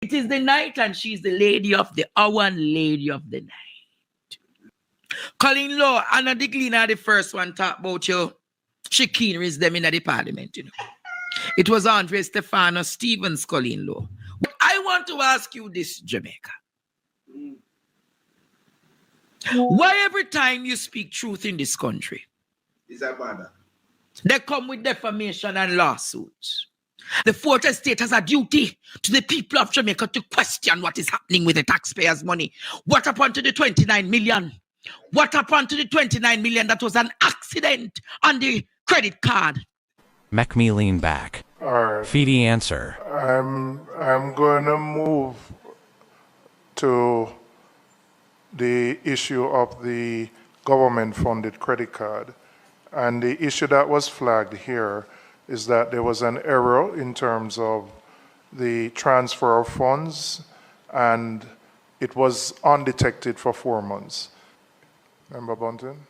It is the night and she's the lady of the hour and lady of the night. Colleen Rowe, Anna the Gleaner, the first one talk about you. Chicaneries them in the parliament, you know. It was Andre Stefano Stevens, Colleen Rowe. But I want to ask you this, Jamaica. Why every time you speak truth in this country, Is that bad? they come with defamation and lawsuits? The fourth estate has a duty to the people of Jamaica to question what is happening with the taxpayers' money. What happened to the 29 million? What happened to the 29 million that was an accident on the credit card? Make me lean back. All right. Feedy answer. I'm going to move to the issue of the government-funded credit card. And the issue that was flagged here is that there was an error in terms of the transfer of funds, and it was undetected for 4 months. Member Bunton?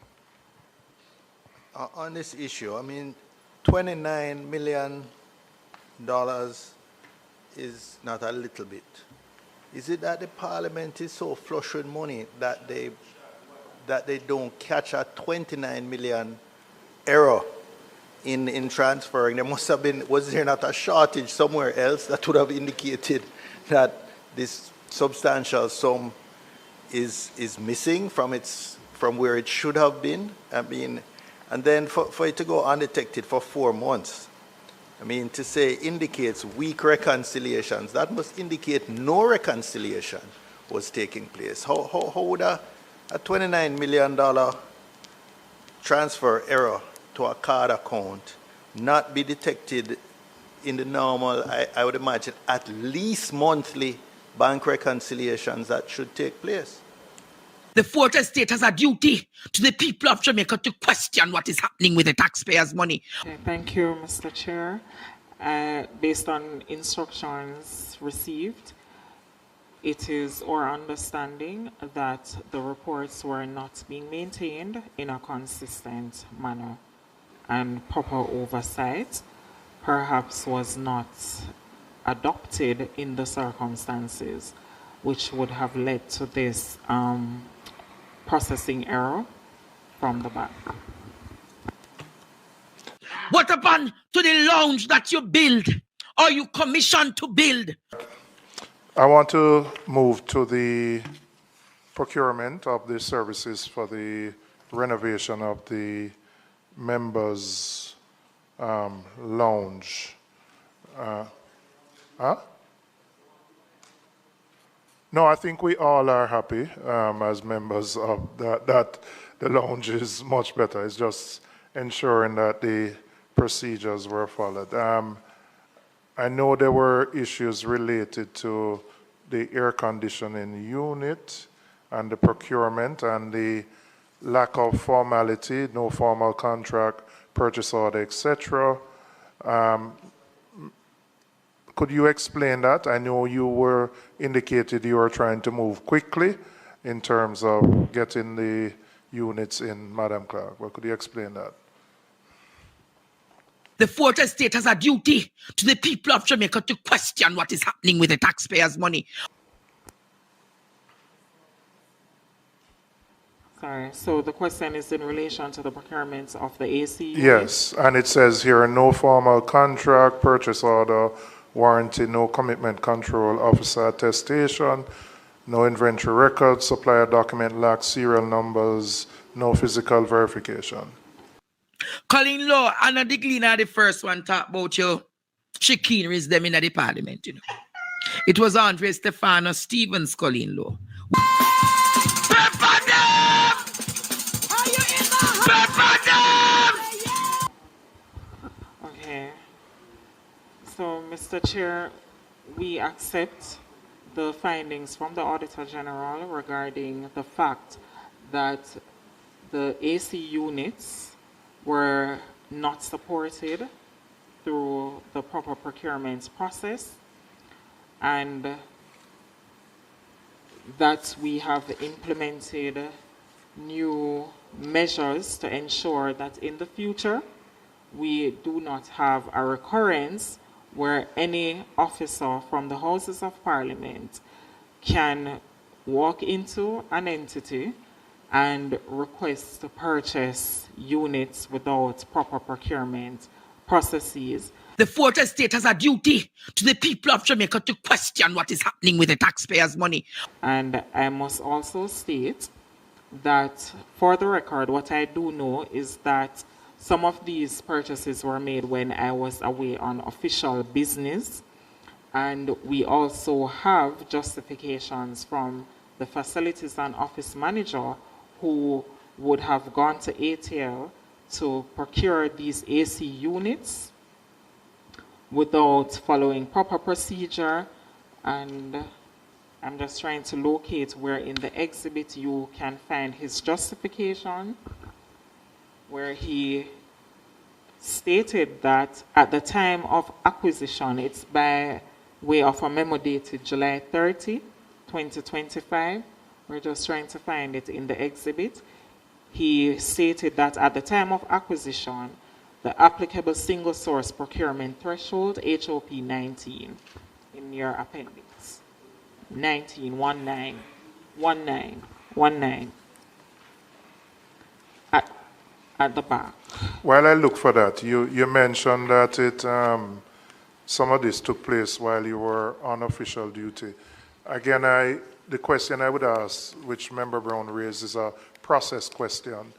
On this issue, I mean, $29 million is not a little bit. Is it that the parliament is so flush with money that they don't catch a 29 million error in transferring? There must have been, was there not a shortage somewhere else that would have indicated that this substantial sum is missing from where it should have been? I mean, and then for it to go undetected for 4 months, I mean, to say indicates weak reconciliations, that must indicate no reconciliation was taking place. How would a $29 million transfer error to a card account not be detected in the normal, I would imagine, at least monthly bank reconciliations that should take place? The fourth estate has a duty to the people of Jamaica to question what is happening with the taxpayers' money. Okay, thank you, Mr. Chair. Based on instructions received, it is our understanding that the reports were not being maintained in a consistent manner, and proper oversight perhaps was not adopted in the circumstances, which would have led to this processing error from the back. What happened to the lounge that you build or you commissioned to build? I want to move to the procurement of the services for the renovation of the members' lounge. No, I think we all are happy as members of that the lounge is much better. It's just ensuring that the procedures were followed. I know there were issues related to the air conditioning unit and the procurement and the lack of formality, no formal contract, purchase order, etc. Could you explain that? I know you were indicated you were trying to move quickly in terms of getting the units in, Madam Clerk. Well, could you explain that? The fourth estate has a duty to the people of Jamaica to question what is happening with the taxpayers' money. Sorry, so the question is in relation to the procurement of the AC unit? Yes, and it says here, no formal contract, purchase order, warranty, no commitment control officer attestation, no inventory record, supplier document lacks serial numbers, no physical verification. Colleen Rowe, Anna the Gleaner, the first one talk about you. Chicaneries them in the parliament, you know. It was Andre Stefano Stevens, Colleen Rowe. Pepper them! Are you in the Pepper them! Okay. So, Mr. Chair, we accept the findings from the Auditor General regarding the fact that the AC units were not supported through the proper procurement process, and that we have implemented new measures to ensure that in the future we do not have a recurrence where any officer from the Houses of Parliament can walk into an entity and request to purchase units without proper procurement processes. The fourth estate has a duty to the people of Jamaica to question what is happening with the taxpayers' money. And I must also state that, for the record, what I do know is that some of these purchases were made when I was away on official business. And we also have justifications from the facilities and office manager who would have gone to ATL to procure these AC units without following proper procedure. And I'm just trying to locate where in the exhibit you can find his justification, where he stated that at the time of acquisition, it's by way of a memo dated July 30, 2025. We're just trying to find it in the exhibit. He stated that at the time of acquisition, the applicable single source procurement threshold, HOP 19, in your appendix. 19, 19, 19, 19. At the back. While I look for that, you mentioned that it some of this took place while you were on official duty. Again, the question I would ask, which Member Brown raised, is a process question.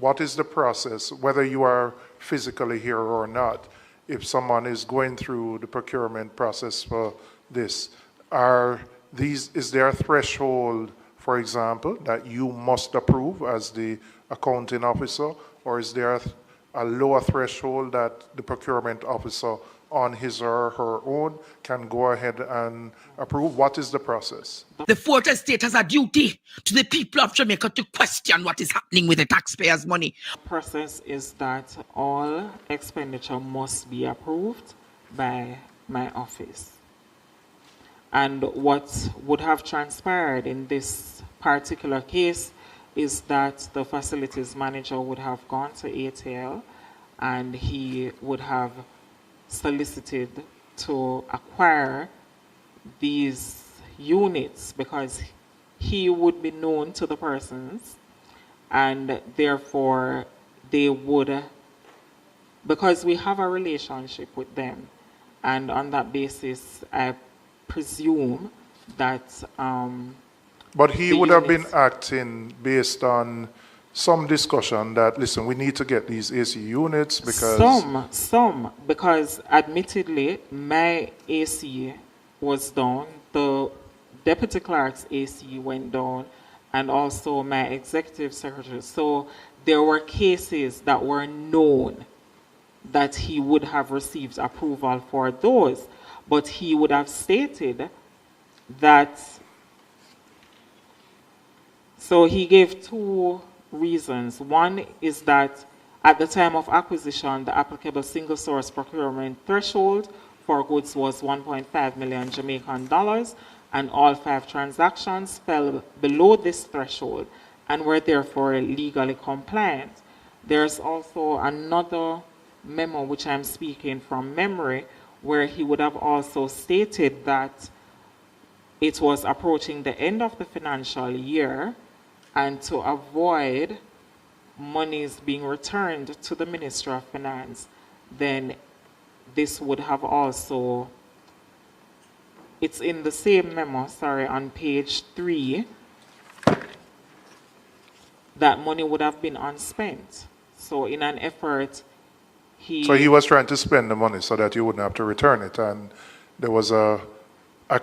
What is the process, whether you are physically here or not, if someone is going through the procurement process for this? Is there a threshold, for example, that you must approve as the accounting officer, or is there a lower threshold that the procurement officer on his or her own can go ahead and approve? What is the process? The fourth estate has a duty to the people of Jamaica to question what is happening with the taxpayers' money. The process is that all expenditure must be approved by my office. And what would have transpired in this particular case is that the facilities manager would have gone to ATL and he would have solicited to acquire these units because he would be known to the persons, and therefore they would, because we have a relationship with them, and on that basis I presume that but he would have been acting based on some discussion that, listen, we need to get these AC units because... Some, because admittedly, my AC was down, the deputy clerk's AC went down, and also my executive secretary. So there were cases that were known that he would have received approval for those, but he would have stated that. So he gave two reasons. One is that at the time of acquisition, the applicable single source procurement threshold for goods was 1.5 million Jamaican dollars, and all 5 transactions fell below this threshold and were therefore legally compliant. There's also another memo, which I'm speaking from memory, where he would have also stated that it was approaching the end of the financial year, and to avoid monies being returned to the Ministry of Finance, then this would have also, it's in the same memo, sorry, on page 3, that money would have been unspent. So in an effort, So he was trying to spend the money so that you wouldn't have to return it, and there was a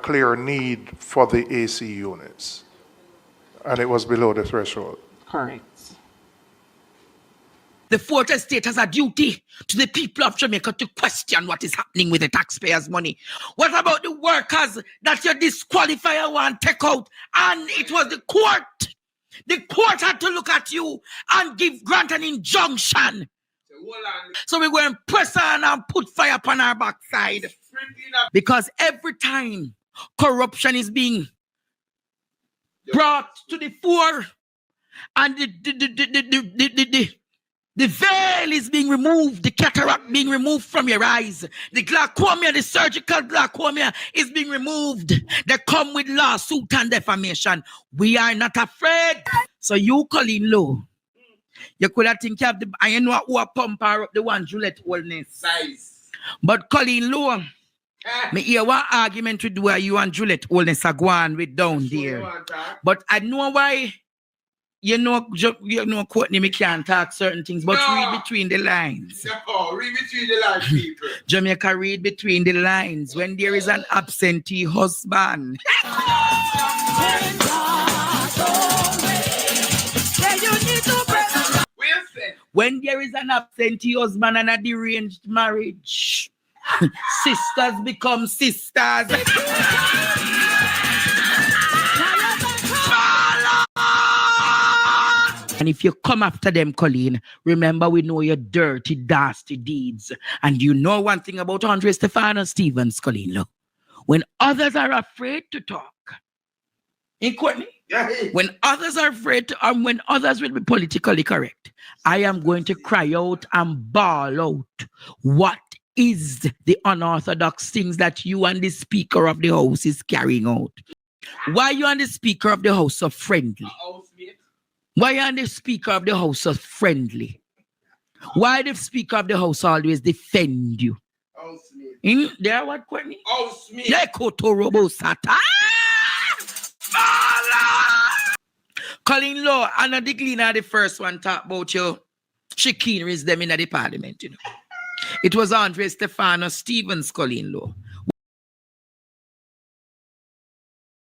clear need for the AC units. And it was below the threshold. Correct. The fourth estate has a duty to the people of Jamaica to question what is happening with the taxpayers' money. What about the workers that your disqualifier want take out? And it was the court. The court had to look at you and grant an injunction. So we're going to press on and put fire upon our backside. Because every time corruption is being brought to the fore, and The veil is being removed, the cataract being removed from your eyes. The glaucoma, the surgical glaucoma is being removed. They come with lawsuit and defamation. We are not afraid. So you, Colleen Rowe, you could have think you have the, I know who are pump her up the one Juliet Wellness. Nice. But Colleen Rowe, me hear what argument with where you and Juliet Wellness are going with down there. But I know why. You know, Courtney, me can't talk certain things, but read between the lines. No, read between the lines, people. Jamaica, read between the lines. When there is an absentee husband. When there is an absentee husband and a deranged marriage, sisters become sisters. And if you come after them, Colleen, remember we know your dirty, dastardly deeds. And you know one thing about Andre Stefano Stevens, Colleen, look. When others are afraid to talk, in Courtney, when others are afraid to, when others will be politically correct, I am going to cry out and bawl out what is the unorthodox things that you and the Speaker of the House is carrying out. Why you and the Speaker of the House are friendly? Why are the Speaker of the House so friendly? Why the Speaker of the House always defend you? There what, Courtney? Colleen Rowe, Anna the Gleaner, the first one talk about you. Chicaneries them in the parliament, you know. It was Andre Stefano Stevens, Colleen Rowe,